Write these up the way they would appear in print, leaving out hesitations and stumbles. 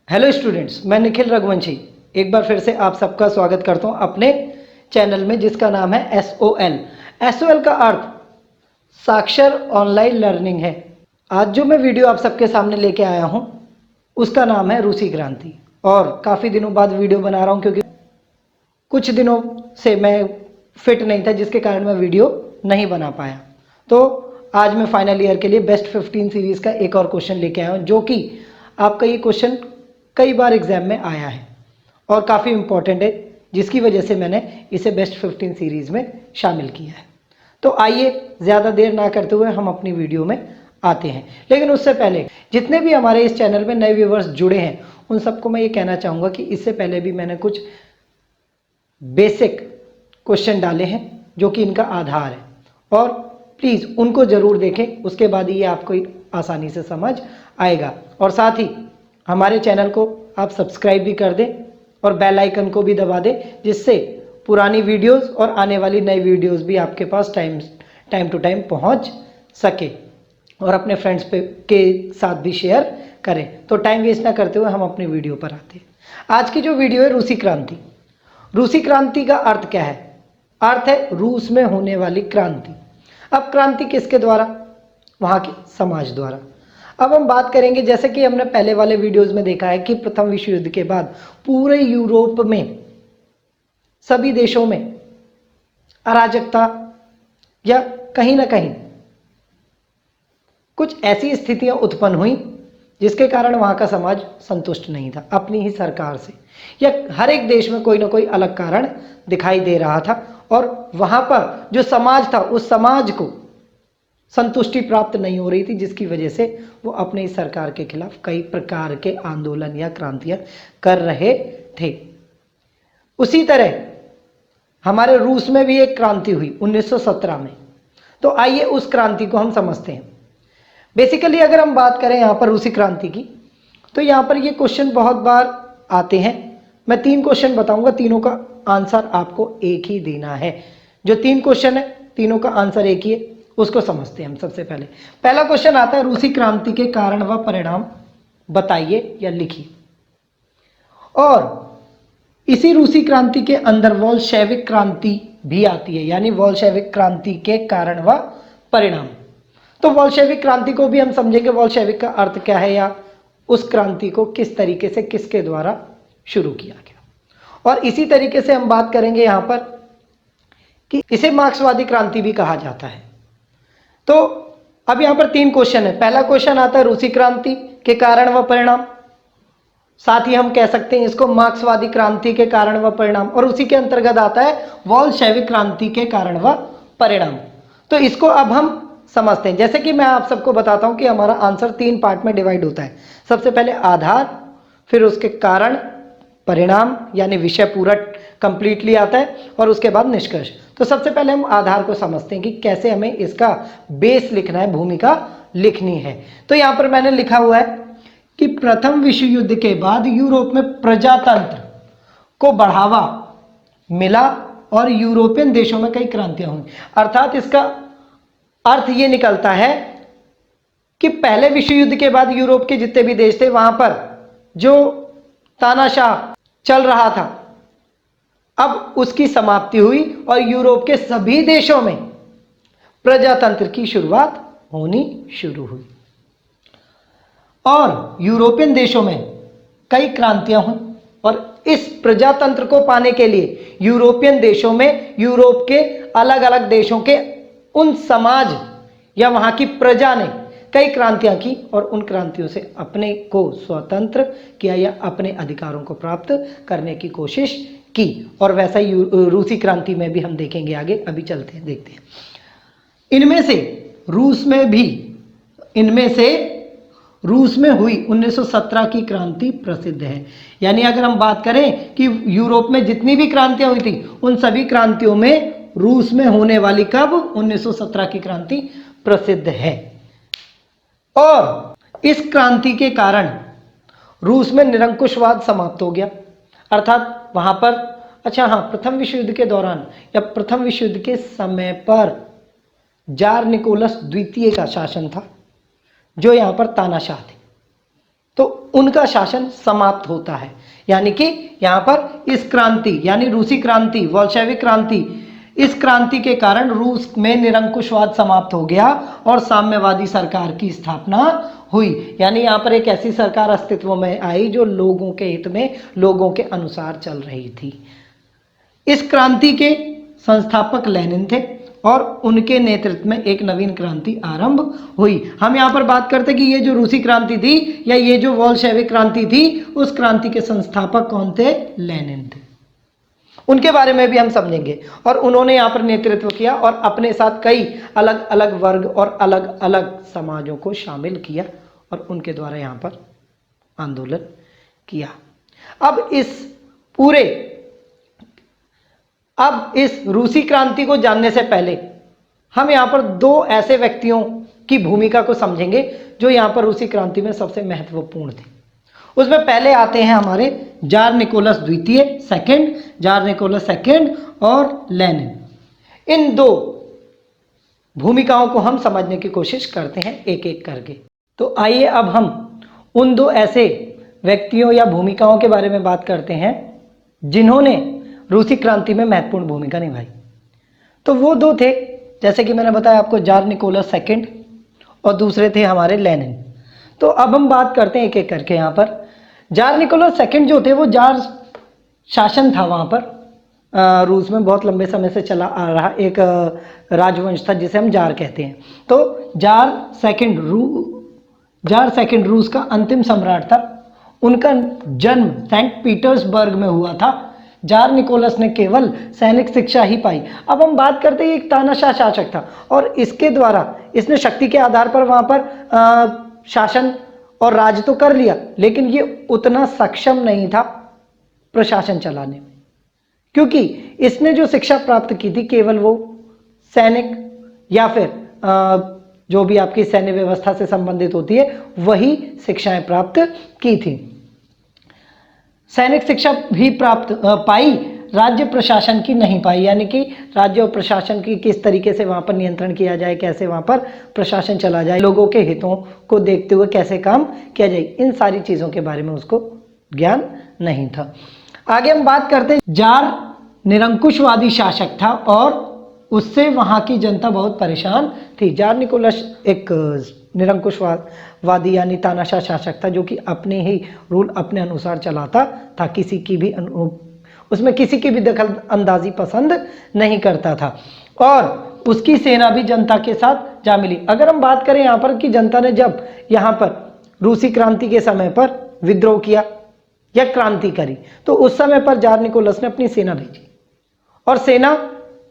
Hello students, मैं निखिल रघुवंशी एक बार फिर से आप सबका स्वागत करता हूं अपने चैनल में जिसका नाम है SOL। SOL का अर्थ साक्षर ऑनलाइन लर्निंग है। आज जो मैं वीडियो आप सबके सामने लेके आया हूं उसका नाम है रूसी क्रांति। और काफ़ी दिनों बाद वीडियो बना रहा हूं क्योंकि कुछ दिनों से मैं फिट नहीं था जिसके कारण मैं वीडियो नहीं बना पाया। तो आज मैं फाइनल ईयर के लिए बेस्ट 15 सीरीज़ का एक और क्वेश्चन लेके आया हूँ जो कि आपका ये क्वेश्चन कई बार एग्जाम में आया है और काफ़ी इम्पोर्टेंट है, जिसकी वजह से मैंने इसे बेस्ट 15 सीरीज़ में शामिल किया है। तो आइए ज़्यादा देर ना करते हुए हम अपनी वीडियो में आते हैं। लेकिन उससे पहले जितने भी हमारे इस चैनल में नए व्यूवर्स जुड़े हैं उन सबको मैं ये कहना चाहूँगा कि इससे पहले भी मैंने कुछ बेसिक क्वेश्चन डाले हैं जो कि इनका आधार है, और प्लीज़ उनको ज़रूर देखें, उसके बाद ये आपको आसानी से समझ आएगा। और साथ ही हमारे चैनल को आप सब्सक्राइब भी कर दें और बेल आइकन को भी दबा दें, जिससे पुरानी वीडियोस और आने वाली नई वीडियोस भी आपके पास टाइम टू टाइम पहुंच सके, और अपने फ्रेंड्स के साथ भी शेयर करें। तो टाइम वेस्ट ना करते हुए हम अपनी वीडियो पर आते हैं। आज की जो वीडियो है रूसी क्रांति। रूसी क्रांति का अर्थ क्या है? अर्थ है रूस में होने वाली क्रांति। अब क्रांति किसके द्वारा? वहाँ के समाज द्वारा। अब हम बात करेंगे, जैसे कि हमने पहले वाले वीडियोस में देखा है कि प्रथम विश्व युद्ध के बाद पूरे यूरोप में सभी देशों में अराजकता या कहीं ना कहीं कुछ ऐसी स्थितियां उत्पन्न हुई जिसके कारण वहाँ का समाज संतुष्ट नहीं था अपनी ही सरकार से, या हर एक देश में कोई ना कोई अलग कारण दिखाई दे रहा था, और वहाँ पर जो समाज था उस समाज को संतुष्टि प्राप्त नहीं हो रही थी, जिसकी वजह से वो अपने इस सरकार के खिलाफ कई प्रकार के आंदोलन या क्रांतियां कर रहे थे। उसी तरह हमारे रूस में भी एक क्रांति हुई 1917 में। तो आइए उस क्रांति को हम समझते हैं। बेसिकली अगर हम बात करें यहाँ पर रूसी क्रांति की, तो यहाँ पर ये क्वेश्चन बहुत बार आते हैं। मैं 3 क्वेश्चन बताऊंगा, तीनों का आंसर आपको एक ही देना है। जो 3 क्वेश्चन है तीनों का आंसर एक ही है, उसको समझते हैं हम। सबसे पहले पहला क्वेश्चन आता है, रूसी क्रांति के कारण व परिणाम बताइए या लिखिए। और इसी रूसी क्रांति के अंदर बोल्शेविक क्रांति भी आती है, यानी बोल्शेविक क्रांति के कारण व परिणाम। तो बोल्शेविक क्रांति को भी हम समझेंगे, बोल्शेविक का अर्थ क्या है या उस क्रांति को किस तरीके से किसके द्वारा शुरू किया गया। और इसी तरीके से हम बात करेंगे यहाँ पर कि इसे मार्क्सवादी क्रांति भी कहा जाता है। तो अब यहाँ पर 3 क्वेश्चन है। पहला क्वेश्चन आता है रूसी क्रांति के कारण व परिणाम, साथ ही हम कह सकते हैं इसको मार्क्सवादी क्रांति के कारण व परिणाम, और उसी के अंतर्गत आता है बोल्शेविक क्रांति के कारण व परिणाम। तो इसको अब हम समझते हैं। जैसे कि मैं आप सबको बताता हूं कि हमारा आंसर 3 पार्ट में डिवाइड होता है। सबसे पहले आधार, फिर उसके कारण, परिणाम यानी विषय पूरा कंप्लीटली आता है, और उसके बाद निष्कर्ष। तो सबसे पहले हम आधार को समझते हैं कि कैसे हमें इसका बेस लिखना है, भूमिका लिखनी है। तो यहाँ पर मैंने लिखा हुआ है कि प्रथम विश्व युद्ध के बाद यूरोप में प्रजातंत्र को बढ़ावा मिला और यूरोपियन देशों में कई क्रांतियां हुई। अर्थात इसका अर्थ ये निकलता है कि पहले विश्व युद्ध के बाद यूरोप के जितने भी देश थे वहां पर जो तानाशाह चल रहा था, अब उसकी समाप्ति हुई और यूरोप के सभी देशों में प्रजातंत्र की शुरुआत होनी शुरू हुई, और यूरोपियन देशों में कई क्रांतियां हुई। और इस प्रजातंत्र को पाने के लिए यूरोपियन देशों में यूरोप के अलग अलग देशों के उन समाज या वहां की प्रजा ने कई क्रांतियां की, और उन क्रांतियों से अपने को स्वतंत्र किया या अपने अधिकारों को प्राप्त करने की कोशिश की। और वैसा ही रूसी क्रांति में भी हम देखेंगे आगे। अभी चलते हैं, देखते हैं। इनमें से रूस में हुई 1917 की क्रांति प्रसिद्ध है। यानी अगर हम बात करें कि यूरोप में जितनी भी क्रांतियां हुई थी उन सभी क्रांतियों में रूस में होने वाली कब 1917 की क्रांति प्रसिद्ध है। और इस क्रांति के कारण रूस में निरंकुशवाद समाप्त हो गया। अर्थात वहां पर प्रथम विश्व युद्ध के दौरान या प्रथम विश्व युद्ध के समय पर जार निकोलस द्वितीय का शासन था, जो यहाँ पर तानाशाह थे। तो उनका शासन समाप्त होता है। यानी कि यहाँ पर इस क्रांति यानी रूसी क्रांति, बोल्शेविक क्रांति, इस क्रांति के कारण रूस में निरंकुशवाद समाप्त हो गया और साम्यवादी सरकार की स्थापना हुई। यानी यहाँ पर एक ऐसी सरकार अस्तित्व में आई जो लोगों के हित में, लोगों के अनुसार चल रही थी। इस क्रांति के संस्थापक लेनिन थे और उनके नेतृत्व में एक नवीन क्रांति आरंभ हुई। हम यहाँ पर बात करते कि ये जो रूसी क्रांति थी या ये जो बोल्शेविक क्रांति थी, उस क्रांति के संस्थापक कौन थे? लेनिन थे। उनके बारे में भी हम समझेंगे। और उन्होंने यहाँ पर नेतृत्व किया और अपने साथ कई अलग अलग वर्ग और अलग अलग समाजों को शामिल किया और उनके द्वारा यहाँ पर आंदोलन किया। अब इस रूसी क्रांति को जानने से पहले हम यहाँ पर दो ऐसे व्यक्तियों की भूमिका को समझेंगे जो यहाँ पर रूसी क्रांति में सबसे महत्वपूर्ण थे। उसमें पहले आते हैं हमारे जार निकोलस द्वितीय, जार निकोलस सेकंड और लेनिन। इन दो भूमिकाओं को हम समझने की कोशिश करते हैं एक एक करके। तो आइए अब हम उन दो ऐसे व्यक्तियों या भूमिकाओं के बारे में बात करते हैं जिन्होंने रूसी क्रांति में महत्वपूर्ण भूमिका निभाई। तो वो दो थे, जैसे कि मैंने बताया आपको, जार निकोलस सेकंड और दूसरे थे हमारे लेनिन। तो अब हम बात करते हैं एक एक करके। यहाँ पर जार निकोलस सेकंड जो थे वो जार शासन था वहाँ पर रूस में, बहुत लंबे समय से चला आ रहा एक राजवंश था जिसे हम जार कहते हैं। तो जार सेकंड रूस का अंतिम सम्राट था। उनका जन्म सेंट पीटर्सबर्ग में हुआ था। जार निकोलस ने केवल सैनिक शिक्षा ही पाई। अब हम बात करते हैं, एक तानाशाह शासक था और इसके द्वारा इसने शक्ति के आधार पर वहाँ पर शासन और राज तो कर लिया, लेकिन ये उतना सक्षम नहीं था प्रशासन चलाने में, क्योंकि इसने जो शिक्षा प्राप्त की थी केवल वो सैनिक या फिर जो भी आपकी सैन्य व्यवस्था से संबंधित होती है वही शिक्षाएं प्राप्त की थी। सैनिक शिक्षा भी प्राप्त पाई, राज्य प्रशासन की नहीं पाई। यानी कि राज्य और प्रशासन की किस तरीके से वहाँ पर नियंत्रण किया जाए, कैसे वहाँ पर प्रशासन चला जाए, लोगों के हितों को देखते हुए कैसे काम किया जाए, इन सारी चीज़ों के बारे में उसको ज्ञान नहीं था। आगे हम बात करते हैं, जार निरंकुशवादी शासक था और उससे वहाँ की जनता बहुत परेशान थी। जार निकोलस एक निरंकुशवादी यानी तानाशाह शासक था जो कि अपने ही रूल अपने अनुसार चलाता था, उसमें किसी की भी दखल अंदाजी पसंद नहीं करता था और उसकी सेना भी जनता के साथ जा मिली। अगर हम बात करें यहाँ पर कि जनता ने जब यहाँ पर रूसी क्रांति के समय पर विद्रोह किया या क्रांति करी, तो उस समय पर जार निकोलस ने अपनी सेना भेजी और सेना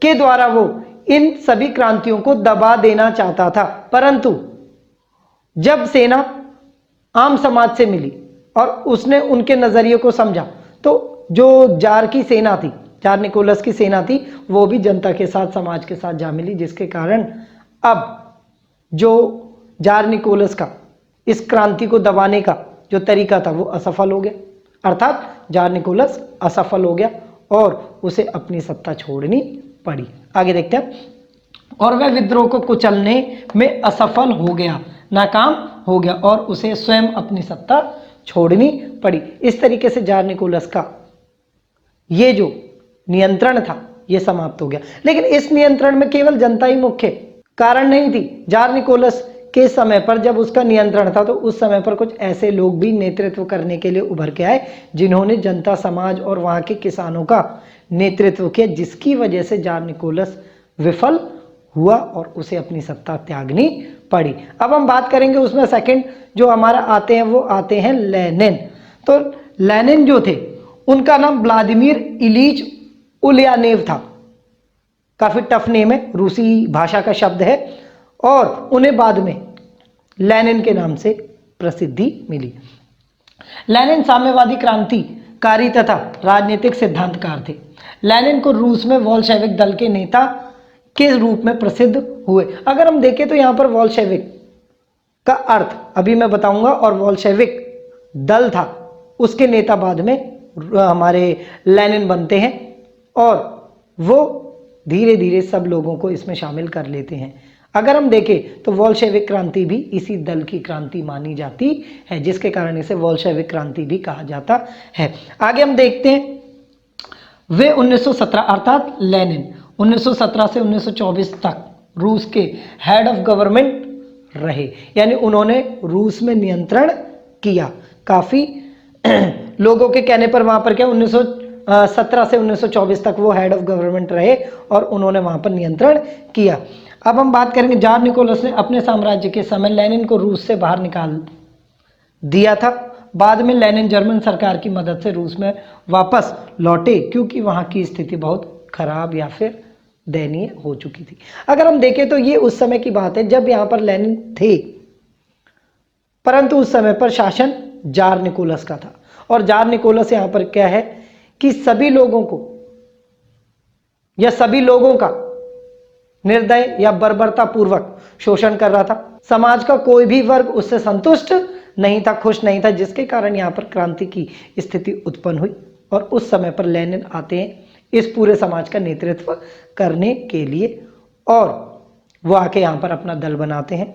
के द्वारा वो इन सभी क्रांतियों को दबा देना चाहता था। परंतु जब सेना आम समाज से मिली और उसने उनके नजरिए को समझा, तो जो जार की सेना थी, जार निकोलस की सेना थी, वो भी जनता के साथ, समाज के साथ जा मिली, जिसके कारण अब जो जार निकोलस का इस क्रांति को दबाने का जो तरीका था वो असफल हो गया। अर्थात जार निकोलस असफल हो गया और उसे अपनी सत्ता छोड़नी पड़ी। आगे देखते हैं। और वह विद्रोह को कुचलने में असफल हो गया, नाकाम हो गया और उसे स्वयं अपनी सत्ता छोड़नी पड़ी। इस तरीके से जार निकोलस का ये जो नियंत्रण था ये समाप्त हो गया। लेकिन इस नियंत्रण में केवल जनता ही मुख्य कारण नहीं थी। जार निकोलस के समय पर जब उसका नियंत्रण था तो उस समय पर कुछ ऐसे लोग भी नेतृत्व करने के लिए उभर के आए जिन्होंने जनता, समाज और वहाँ के किसानों का नेतृत्व किया, जिसकी वजह से जार निकोलस विफल हुआ और उसे अपनी सत्ता त्यागनी पड़ी। अब हम बात करेंगे उसमें सेकंड जो हमारा आते हैं वो आते हैं लेनिन। तो लेनिन जो थे उनका नाम व्लादिमीर इलीच उलियानेव था। काफ़ी टफ नेम है, रूसी भाषा का शब्द है और उन्हें बाद में लेनिन के नाम से प्रसिद्धि मिली। लेनिन साम्यवादी क्रांतिकारी तथा राजनीतिक सिद्धांतकार थे। लेनिन को रूस में बोल्शेविक दल के नेता के रूप में प्रसिद्ध हुए। अगर हम देखें तो यहाँ पर बोल्शेविक का अर्थ अभी मैं बताऊंगा और बोल्शेविक दल था, उसके नेता बाद में हमारे लेनिन बनते हैं और वो धीरे धीरे सब लोगों को इसमें शामिल कर लेते हैं। अगर हम देखें तो वोल्शेविक क्रांति भी इसी दल की क्रांति मानी जाती है, जिसके कारण इसे वोल्शेविक क्रांति भी कहा जाता है। आगे हम देखते हैं, वे 1917 अर्थात लेनिन 1917 से 1924 तक रूस के हेड ऑफ गवर्नमेंट रहे, यानी उन्होंने रूस में नियंत्रण किया। काफ़ी लोगों के कहने पर वहाँ पर क्या 1917 से 1924 तक वो हेड ऑफ गवर्नमेंट रहे और उन्होंने वहाँ पर नियंत्रण किया। अब हम बात करेंगे, जार निकोलस ने अपने साम्राज्य के समय लेनिन को रूस से बाहर निकाल दिया था। बाद में लेनिन जर्मन सरकार की मदद से रूस में वापस लौटे, क्योंकि वहाँ की स्थिति बहुत खराब या फिर दयनीय हो चुकी थी। अगर हम देखें तो ये उस समय की बात है जब यहाँ पर लेनिन थे, परंतु उस समय पर शासन जार निकोलस का था। और जार निकोलस यहाँ पर क्या है कि सभी लोगों को या सभी लोगों का निर्दय या बर्बरता पूर्वक शोषण कर रहा था। समाज का कोई भी वर्ग उससे संतुष्ट नहीं था, खुश नहीं था, जिसके कारण यहाँ पर क्रांति की स्थिति उत्पन्न हुई। और उस समय पर लेनिन आते हैं इस पूरे समाज का नेतृत्व करने के लिए, और वो आके यहाँ पर अपना दल बनाते हैं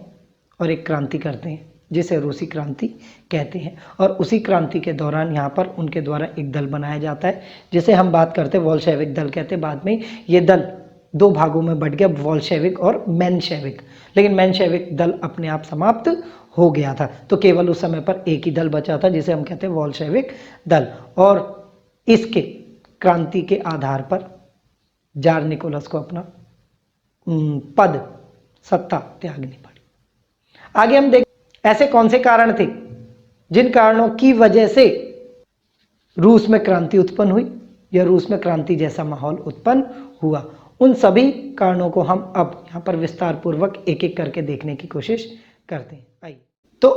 और एक क्रांति करते हैं जिसे रूसी क्रांति कहते हैं। और उसी क्रांति के दौरान यहाँ पर उनके द्वारा एक दल बनाया जाता है जिसे हम बात करते हैं वोल्शेविक दल कहते हैं। बाद में ये दल दो भागों में बढ़ गया, वोल्शेविक और मेनशेविक, लेकिन मेनशेविक दल अपने आप समाप्त हो गया था, तो केवल उस समय पर एक ही दल बचा था जिसे हम कहते हैं वोल्शेविक दल। और इसके क्रांति के आधार पर जार निकोलस को अपना पद सत्ता त्यागनी पड़ी। आगे हम देख ऐसे कौन से कारण थे जिन कारणों की वजह से रूस में क्रांति उत्पन्न हुई या रूस में क्रांति जैसा माहौल उत्पन्न हुआ। उन सभी कारणों को हम अब यहाँ पर विस्तार पूर्वक एक एक करके देखने की कोशिश करते हैं।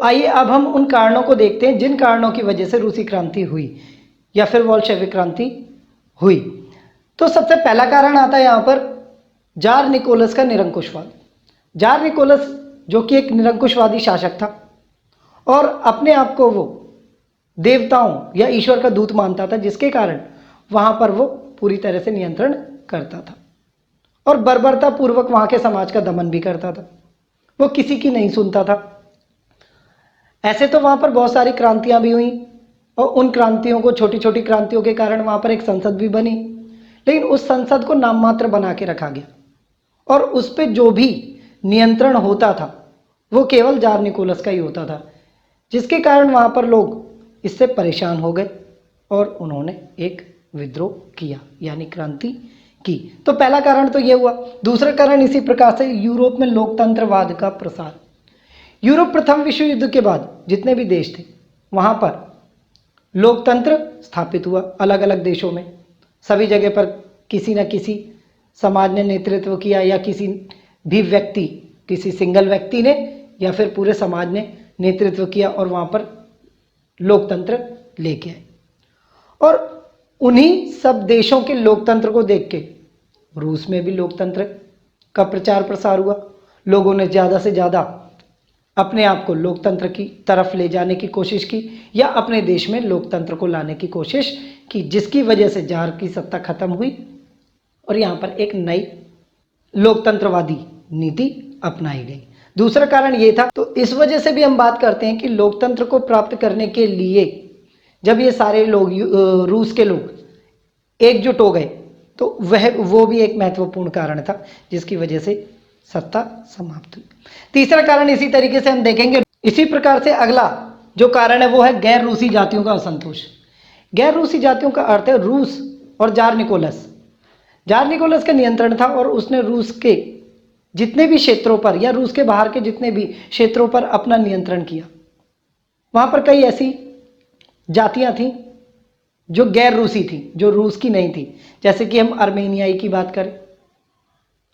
आइए अब हम उन कारणों को देखते हैं जिन कारणों की वजह से रूसी क्रांति हुई या फिर वोल्शेविक क्रांति हुई। तो सबसे पहला कारण आता है यहाँ पर जार निकोलस का निरंकुशवाद। जार निकोलस जो कि एक निरंकुशवादी शासक था और अपने आप को वो देवताओं या ईश्वर का दूत मानता था, जिसके कारण वहाँ पर वो पूरी तरह से नियंत्रण करता था और बर्बरता पूर्वक वहाँ के समाज का दमन भी करता था। वो किसी की नहीं सुनता था। ऐसे तो वहाँ पर बहुत सारी क्रांतियाँ भी हुई और उन क्रांतियों को, छोटी छोटी क्रांतियों के कारण वहाँ पर एक संसद भी बनी, लेकिन उस संसद को नाम मात्र बना के रखा गया और उस पर जो भी नियंत्रण होता था वो केवल जार निकोलस का ही होता था, जिसके कारण वहाँ पर लोग इससे परेशान हो गए और उन्होंने एक विद्रोह किया यानी क्रांति की। तो पहला कारण तो ये हुआ। दूसरा कारण इसी प्रकार से यूरोप में लोकतंत्रवाद का प्रसार। यूरोप प्रथम विश्व युद्ध के बाद जितने भी देश थे वहाँ पर लोकतंत्र स्थापित हुआ। अलग अलग देशों में सभी जगह पर किसी न किसी समाज ने नेतृत्व किया या किसी भी व्यक्ति, किसी सिंगल व्यक्ति ने या फिर पूरे समाज ने नेतृत्व किया और वहाँ पर लोकतंत्र लेके आए। और उन्हीं सब देशों के लोकतंत्र को देख के रूस में भी लोकतंत्र का प्रचार प्रसार हुआ। लोगों ने ज़्यादा से ज़्यादा अपने आप को लोकतंत्र की तरफ ले जाने की कोशिश की या अपने देश में लोकतंत्र को लाने की कोशिश की, जिसकी वजह से जार की सत्ता खत्म हुई और यहाँ पर एक नई लोकतंत्रवादी नीति अपनाई गई। दूसरा कारण ये था। तो इस वजह से भी हम बात करते हैं कि लोकतंत्र को प्राप्त करने के लिए जब ये सारे लोग रूस के लोग एकजुट हो गए तो वो भी एक महत्वपूर्ण कारण था जिसकी वजह से सत्ता समाप्त हुई। तीसरा कारण इसी तरीके से हम देखेंगे। इसी प्रकार से अगला जो कारण है वो है गैर रूसी जातियों का असंतोष। गैर रूसी जातियों का अर्थ है रूस और जार निकोलस। जार निकोलस का नियंत्रण था और उसने रूस के जितने भी क्षेत्रों पर या रूस के बाहर के जितने भी क्षेत्रों पर अपना नियंत्रण किया। वहाँ पर कई ऐसी जातियाँ थीं जो गैर रूसी थी, जो रूस की नहीं थी। जैसे कि हम अर्मेनियाई की बात करें,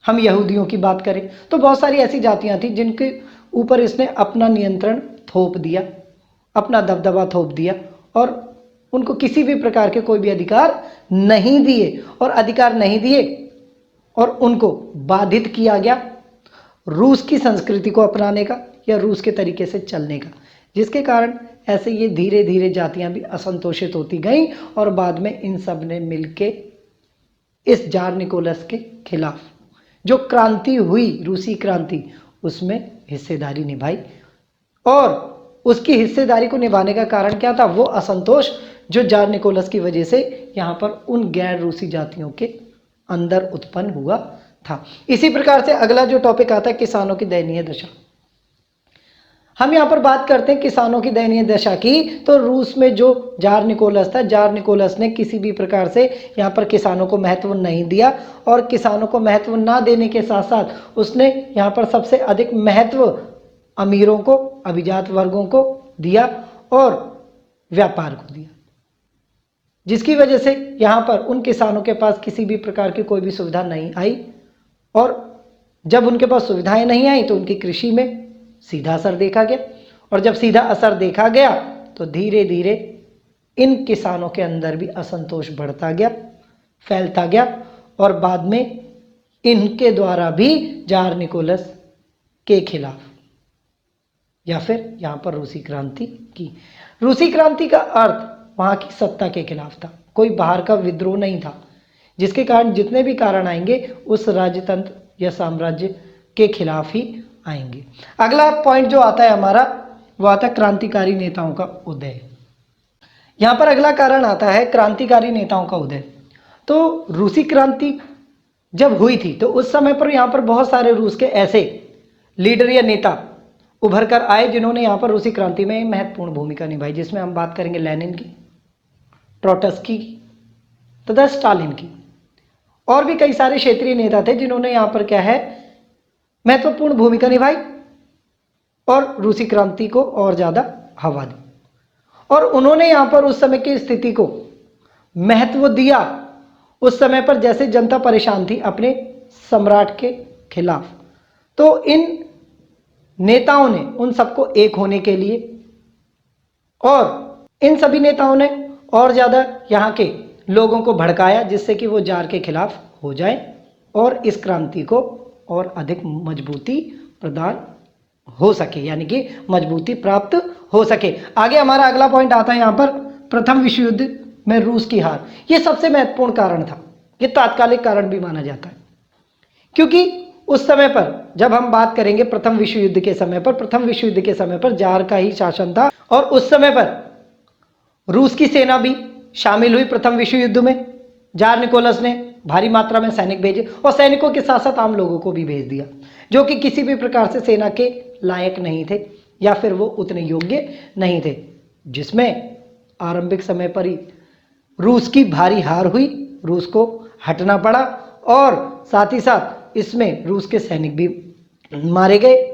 हम यहूदियों की बात करें, तो बहुत सारी ऐसी जातियाँ थीं जिनके ऊपर इसने अपना नियंत्रण थोप दिया, अपना दबदबा थोप दिया और उनको किसी भी प्रकार के कोई भी अधिकार नहीं दिए और अधिकार नहीं दिए और उनको बाधित किया गया रूस की संस्कृति को अपनाने का या रूस के तरीके से चलने का, जिसके कारण ऐसे ये धीरे धीरे जातियां भी असंतोषित होती गईं और बाद में इन सब ने मिलके इस जार निकोलस के खिलाफ जो क्रांति हुई, रूसी क्रांति, उसमें हिस्सेदारी निभाई। और उसकी हिस्सेदारी को निभाने का कारण क्या था? वो असंतोष जो जार निकोलस की वजह से यहाँ पर उन गैर रूसी जातियों के अंदर उत्पन्न हुआ था। इसी प्रकार से अगला जो टॉपिक आता है किसानों की दयनीय दशा। हम यहाँ पर बात करते हैं किसानों की दयनीय दशा की, तो रूस में जो जार निकोलस था, जार निकोलस ने किसी भी प्रकार से यहाँ पर किसानों को महत्व नहीं दिया, और किसानों को महत्व ना देने के साथ साथ उसने यहाँ पर सबसे अधिक महत्व अमीरों को, अभिजात वर्गों को दिया और व्यापार को दिया, जिसकी वजह से यहाँ पर उन किसानों के पास किसी भी प्रकार की कोई भी सुविधा नहीं आई। और जब उनके पास सुविधाएं नहीं आई तो उनकी कृषि में सीधा असर देखा गया, और जब सीधा असर देखा गया तो धीरे धीरे इन किसानों के अंदर भी असंतोष बढ़ता गया, फैलता गया, और बाद में इनके द्वारा भी जार निकोलस के खिलाफ या फिर यहाँ पर रूसी क्रांति की। रूसी क्रांति का अर्थ वहाँ की सत्ता के खिलाफ था, कोई बाहर का विद्रोह नहीं था, जिसके कारण जितने भी कारण आएंगे उस राज्यतंत्र या साम्राज्य के खिलाफ ही आएंगे। अगला पॉइंट जो आता है हमारा, वो आता है क्रांतिकारी नेताओं का उदय। यहाँ पर अगला कारण आता है क्रांतिकारी नेताओं का उदय। तो रूसी क्रांति जब हुई थी तो उस समय पर यहाँ पर बहुत सारे रूस के ऐसे लीडर या नेता उभर कर आए जिन्होंने यहाँ पर रूसी क्रांति में महत्वपूर्ण भूमिका निभाई, जिसमें हम बात करेंगे लेनिन की, ट्रोट्स्की की तथा स्टालिन की। और भी कई सारे क्षेत्रीय नेता थे जिन्होंने यहाँ पर क्या है महत्वपूर्ण भूमिका निभाई और रूसी क्रांति को और ज़्यादा हवा दी। और उन्होंने यहाँ पर उस समय की स्थिति को महत्व दिया। उस समय पर जैसे जनता परेशान थी अपने सम्राट के खिलाफ, तो इन नेताओं ने उन सबको एक होने के लिए, और इन सभी नेताओं ने और ज़्यादा यहाँ के लोगों को भड़काया जिससे कि वो जार के खिलाफ हो जाए और इस क्रांति को और अधिक मजबूती प्रदान हो सके, यानी कि मजबूती प्राप्त हो सके। आगे हमारा अगला पॉइंट आता है यहाँ पर प्रथम विश्व युद्ध में रूस की हार। ये सबसे महत्वपूर्ण कारण था, ये तात्कालिक कारण भी माना जाता है, क्योंकि उस समय पर जब हम बात करेंगे प्रथम विश्व युद्ध के समय पर, प्रथम विश्व युद्ध के समय पर जार का ही शासन था और उस समय पर रूस की सेना भी शामिल हुई प्रथम विश्व युद्ध में। जार निकोलस ने भारी मात्रा में सैनिक भेजे और सैनिकों के साथ साथ आम लोगों को भी भेज दिया जो कि किसी भी प्रकार से सेना के लायक नहीं थे या फिर वो उतने योग्य नहीं थे, जिसमें आरंभिक समय पर ही रूस की भारी हार हुई, रूस को हटना पड़ा और साथ ही साथ इसमें रूस के सैनिक भी मारे गए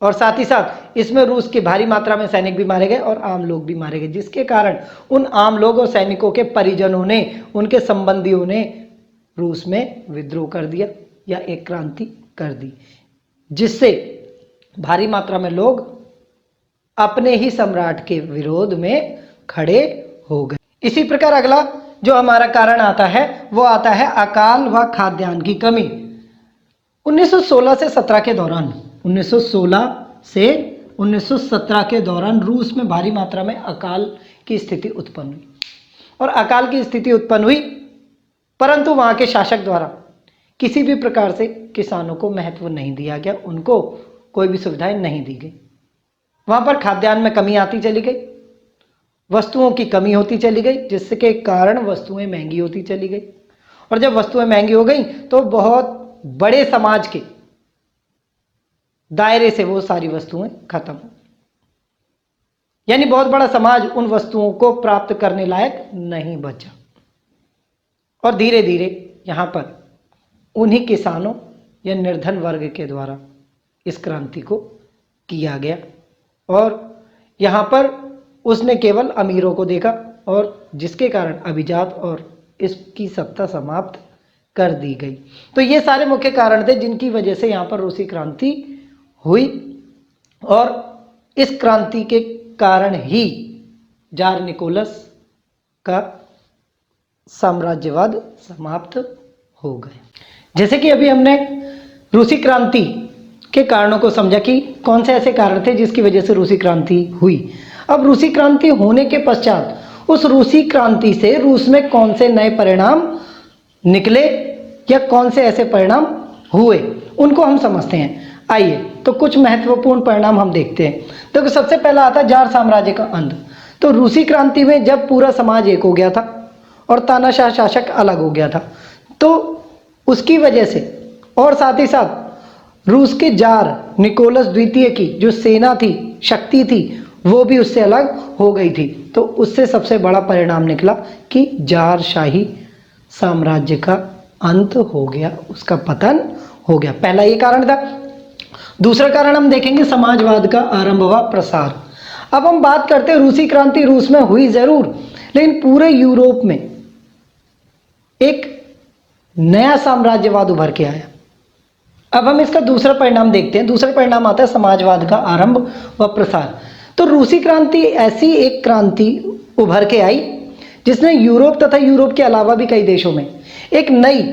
और साथ ही साथ इसमें रूस की भारी मात्रा में सैनिक भी मारे गए और आम लोग भी मारे गए, जिसके कारण उन आम लोग और सैनिकों के परिजनों ने, उनके संबंधियों ने रूस में विद्रोह कर दिया या एक क्रांति कर दी, जिससे भारी मात्रा में लोग अपने ही सम्राट के विरोध में खड़े हो गए। इसी प्रकार अगला जो हमारा कारण आता है वो आता है अकाल व खाद्यान्न की कमी। 1916 से 17 के दौरान 1916 से 1917 के दौरान रूस में भारी मात्रा में अकाल की स्थिति उत्पन्न हुई और अकाल की स्थिति उत्पन्न हुई, परंतु वहाँ के शासक द्वारा किसी भी प्रकार से किसानों को महत्व नहीं दिया गया, उनको कोई भी सुविधाएं नहीं दी गई। वहाँ पर खाद्यान्न में कमी आती चली गई, वस्तुओं की कमी होती चली गई, जिसके कारण वस्तुएं महंगी होती चली गई और जब वस्तुएं महंगी हो गई तो बहुत बड़े समाज के दायरे से वो सारी वस्तुएं खत्म हो, यानी बहुत बड़ा समाज उन वस्तुओं को प्राप्त करने लायक नहीं बचा और धीरे धीरे यहाँ पर उन्हीं किसानों या निर्धन वर्ग के द्वारा इस क्रांति को किया गया और यहाँ पर उसने केवल अमीरों को देखा और जिसके कारण अभिजात और इसकी सत्ता समाप्त कर दी गई। तो ये सारे मुख्य कारण थे जिनकी वजह से यहाँ पर रूसी क्रांति हुई और इस क्रांति के कारण ही जार निकोलस का साम्राज्यवाद समाप्त हो गए। जैसे कि अभी हमने रूसी क्रांति के कारणों को समझा कि कौन से ऐसे कारण थे जिसकी वजह से रूसी क्रांति हुई। अब रूसी क्रांति होने के पश्चात उस रूसी क्रांति से रूस में कौन से नए परिणाम निकले या कौन से ऐसे परिणाम हुए उनको हम समझते हैं। आइए तो कुछ महत्वपूर्ण परिणाम हम देखते हैं। देखो सबसे पहला आता है जार साम्राज्य का अंत। तो रूसी क्रांति में जब पूरा समाज एक हो गया था और तानाशाह शासक अलग हो गया था, तो उसकी वजह से और साथ ही साथ रूस के जार निकोलस द्वितीय की जो सेना थी, शक्ति थी, वो भी उससे अलग हो गई थी। तो उससे सबसे बड़ा परिणाम निकला कि जारशाही साम्राज्य का अंत हो गया, उसका पतन हो गया। पहला ये कारण था। दूसरा कारण हम देखेंगे समाजवाद का आरंभ व प्रसार। अब हम बात करते हैं रूसी क्रांति रूस में हुई जरूर, लेकिन पूरे यूरोप में एक नया साम्राज्यवाद उभर के आया। अब हम इसका दूसरा परिणाम देखते हैं। दूसरा परिणाम आता है समाजवाद का आरंभ व प्रसार। तो रूसी क्रांति ऐसी एक क्रांति उभर के आई जिसने यूरोप तथा यूरोप के अलावा भी कई देशों में एक नई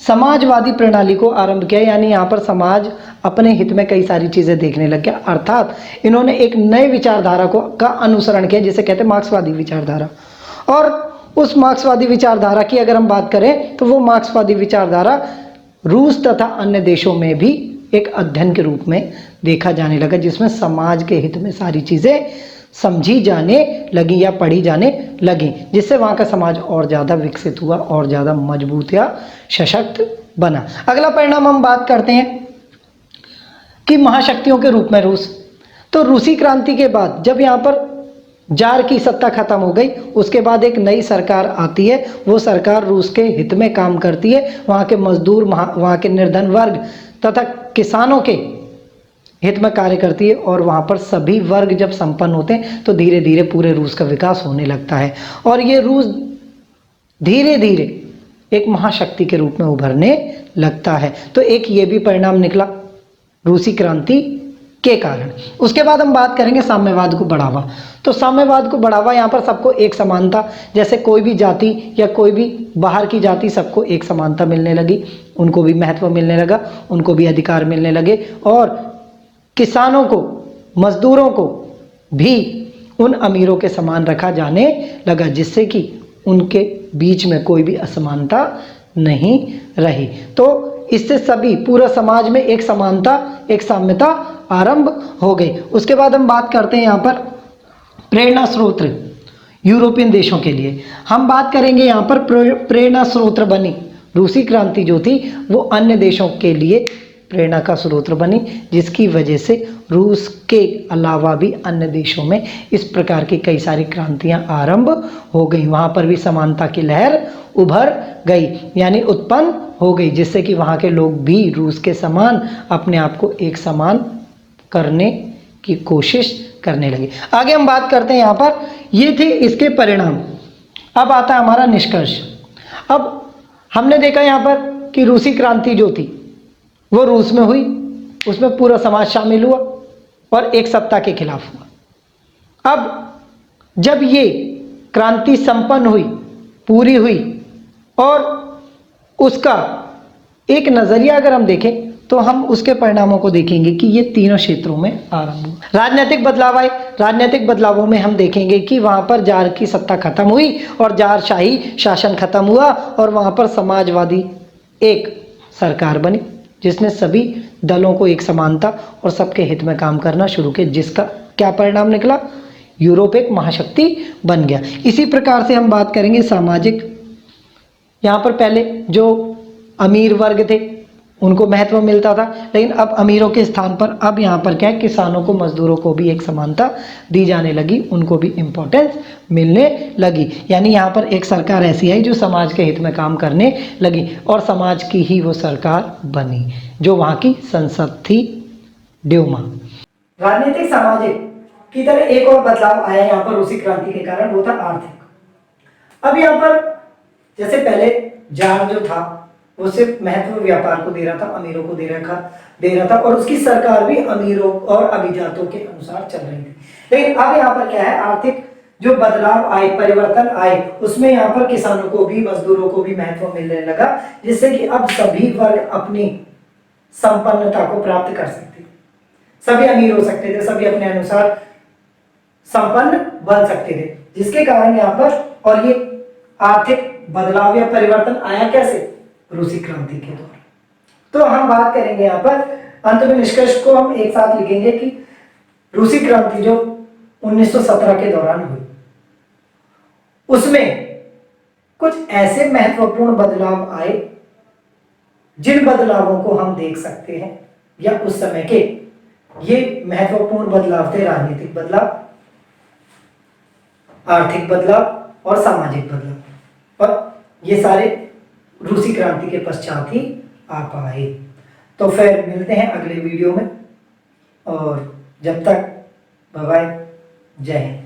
समाजवादी प्रणाली को आरंभ किया। यानी यहाँ पर समाज अपने हित में कई सारी चीज़ें देखने लग गया, अर्थात इन्होंने एक नए विचारधारा का अनुसरण किया जिसे कहते हैं मार्क्सवादी विचारधारा। और उस मार्क्सवादी विचारधारा की अगर हम बात करें तो वो मार्क्सवादी विचारधारा रूस तथा अन्य देशों में भी एक अध्ययन के रूप में देखा जाने लगा, जिसमें समाज के हित में सारी चीज़ें समझी जाने लगी या पढ़ी जाने लगी, जिससे वहाँ का समाज और ज़्यादा विकसित हुआ और ज़्यादा मजबूत या सशक्त बना। अगला परिणाम हम बात करते हैं कि महाशक्तियों के रूप में रूस। तो रूसी क्रांति के बाद जब यहाँ पर जार की सत्ता खत्म हो गई, उसके बाद एक नई सरकार आती है। वो सरकार रूस के हित में काम करती है, वहाँ के मजदूर, वहाँ के निर्धन वर्ग तथा किसानों के हित में कार्य करती है। और वहाँ पर सभी वर्ग जब संपन्न होते हैं तो धीरे धीरे पूरे रूस का विकास होने लगता है और ये रूस धीरे धीरे एक महाशक्ति के रूप में उभरने लगता है। तो एक ये भी परिणाम निकला रूसी क्रांति के कारण। उसके बाद हम बात करेंगे साम्यवाद को बढ़ावा। तो साम्यवाद को बढ़ावा, यहाँ पर सबको एक समानता, जैसे कोई भी जाति या कोई भी बाहर की जाति, सबको एक समानता मिलने लगी, उनको भी महत्व मिलने लगा, उनको भी अधिकार मिलने लगे। और किसानों को, मजदूरों को भी उन अमीरों के समान रखा जाने लगा, जिससे कि उनके बीच में कोई भी असमानता नहीं रही। तो इससे सभी पूरा समाज में एक समानता, एक साम्यता आरंभ हो गई। उसके बाद हम बात करते हैं यहाँ पर प्रेरणा स्रोत यूरोपियन देशों के लिए। हम बात करेंगे यहाँ पर प्रेरणा स्रोत बनी रूसी क्रांति जो थी वो अन्य देशों के लिए प्रेरणा का स्रोत बनी, जिसकी वजह से रूस के अलावा भी अन्य देशों में इस प्रकार की कई सारी क्रांतियां आरंभ हो गई। वहाँ पर भी समानता की लहर उभर गई, यानी उत्पन्न हो गई, जिससे कि वहाँ के लोग भी रूस के समान अपने आप को एक समान करने की कोशिश करने लगे। आगे हम बात करते हैं यहाँ पर, ये थे इसके परिणाम। अब आता है हमारा निष्कर्ष। अब हमने देखा यहाँ पर कि रूसी क्रांति जो थी वो रूस में हुई, उसमें पूरा समाज शामिल हुआ और एक सत्ता के खिलाफ हुआ। अब जब ये क्रांति संपन्न हुई, पूरी हुई, और उसका एक नज़रिया अगर हम देखें तो हम उसके परिणामों को देखेंगे कि ये तीनों क्षेत्रों में आरंभ हुआ। राजनीतिक बदलाव आए। राजनीतिक बदलावों में हम देखेंगे कि वहाँ पर जार की सत्ता खत्म हुई और जारशाही शासन खत्म हुआ और वहाँ पर समाजवादी एक सरकार बनी, जिसने सभी दलों को एक समानता और सबके हित में काम करना शुरू किया, जिसका क्या परिणाम निकला? यूरोप एक महाशक्ति बन गया। इसी प्रकार से हम बात करेंगे सामाजिक। यहाँ पर पहले जो अमीर वर्ग थे उनको महत्व मिलता था, लेकिन अब अमीरों के स्थान पर अब यहाँ पर क्या है, किसानों को, मजदूरों को भी एक समानता दी जाने लगी, उनको भी इम्पोर्टेंस मिलने लगी। यानी यहाँ पर एक सरकार ऐसी आई जो समाज के हित में काम करने लगी और समाज की ही वो सरकार बनी जो वहाँ की संसद थी, ड्यूमा। राजनीतिक सामाजिक की तरह एक और बदलाव आया यहाँ पर रूसी क्रांति के कारण, वो था आर्थिक। अब यहाँ पर जैसे पहले जार जो था वो सिर्फ महत्व व्यापार को दे रहा था, अमीरों को दे रहा था और उसकी सरकार भी अमीरों और अभिजातों के अनुसार चल रही थी। लेकिन अब यहाँ पर क्या है, आर्थिक जो बदलाव आए, परिवर्तन आए, उसमें यहाँ पर किसानों को भी, मजदूरों को भी महत्व मिलने लगा, जिससे कि अब सभी वर्ग अपनी संपन्नता को प्राप्त कर सकते थे, सभी अमीर हो सकते थे, सभी अपने अनुसार संपन्न बन सकते थे, जिसके कारण यहाँ पर, और ये आर्थिक बदलाव या परिवर्तन आया कैसे? रूसी क्रांति के द्वारा। तो हम बात करेंगे यहाँ पर, अंत में निष्कर्ष को हम एक साथ लिखेंगे कि रूसी क्रांति जो 1917 के दौरान हुई, उसमें कुछ ऐसे महत्वपूर्ण बदलाव आए जिन बदलावों को हम देख सकते हैं, या उस समय के ये महत्वपूर्ण बदलाव थे राजनीतिक बदलाव, आर्थिक बदलाव और सामाजिक बदलाव, और ये सारे रूसी क्रांति के पश्चात ही आ पाए। तो फिर मिलते हैं अगले वीडियो में, और जब तक बाय बाय, जय हिंद।